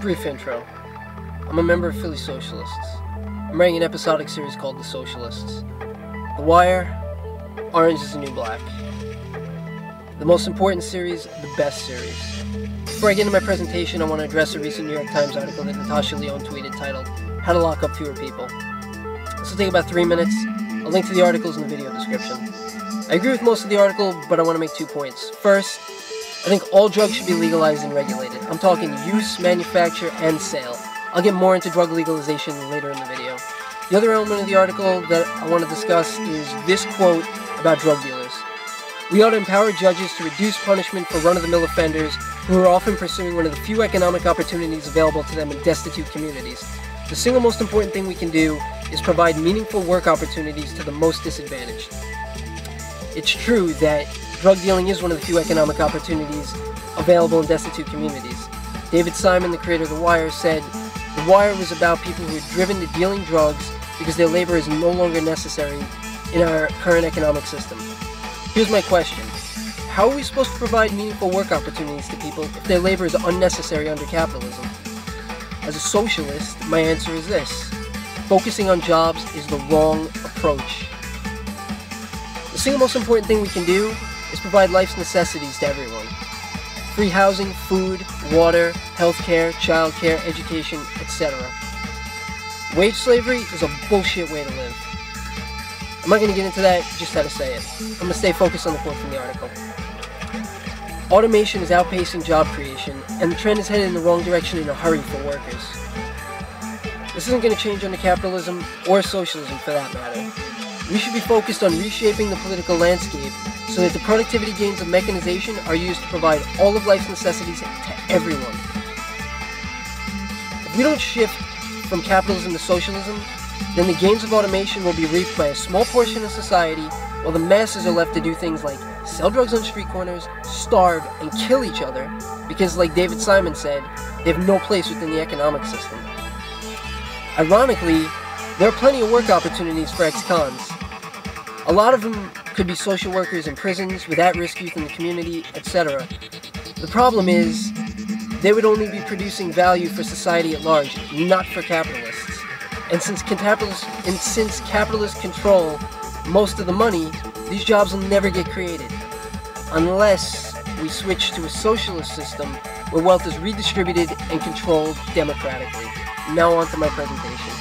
Brief intro. I'm a member of Philly Socialists. I'm writing an episodic series called The Socialists. The Wire, Orange is the New Black. The most important series, the best series. Before I get into my presentation, I want to address a recent New York Times article that Natasha Leone tweeted titled, How to Lock Up Fewer People. This will take about 3 minutes. I'll link to the articles in the video description. I agree with most of the article, but I want to make 2 points. First, I think all drugs should be legalized and regulated. I'm talking use, manufacture, and sale. I'll get more into drug legalization later in the video. The other element of the article that I want to discuss is this quote about drug dealers. We ought to empower judges to reduce punishment for run-of-the-mill offenders who are often pursuing one of the few economic opportunities available to them in destitute communities. The single most important thing we can do is provide meaningful work opportunities to the most disadvantaged. It's true that drug dealing is one of the few economic opportunities available in destitute communities. David Simon, the creator of The Wire, said, "The Wire was about people who are driven to dealing drugs because their labor is no longer necessary in our current economic system." Here's my question. How are we supposed to provide meaningful work opportunities to people if their labor is unnecessary under capitalism? As a socialist, my answer is this. Focusing on jobs is the wrong approach. The single most important thing we can do is provide life's necessities to everyone. Free housing, food, water, healthcare, childcare, education, etc. Wage slavery is a bullshit way to live. I'm not going to get into that, just how to say it. I'm going to stay focused on the quote from the article. Automation is outpacing job creation, and the trend is headed in the wrong direction in a hurry for workers. This isn't going to change under capitalism, or socialism for that matter. We should be focused on reshaping the political landscape so that the productivity gains of mechanization are used to provide all of life's necessities to everyone. If we don't shift from capitalism to socialism, then the gains of automation will be reaped by a small portion of society, while the masses are left to do things like sell drugs on street corners, starve, and kill each other, because, like David Simon said, they have no place within the economic system. Ironically, there are plenty of work opportunities for ex-cons. A lot of them could be social workers in prisons, with at-risk youth in the community, etc. The problem is, they would only be producing value for society at large, not for capitalists. And since capitalists control most of the money, these jobs will never get created. Unless we switch to a socialist system where wealth is redistributed and controlled democratically. Now on to my presentation.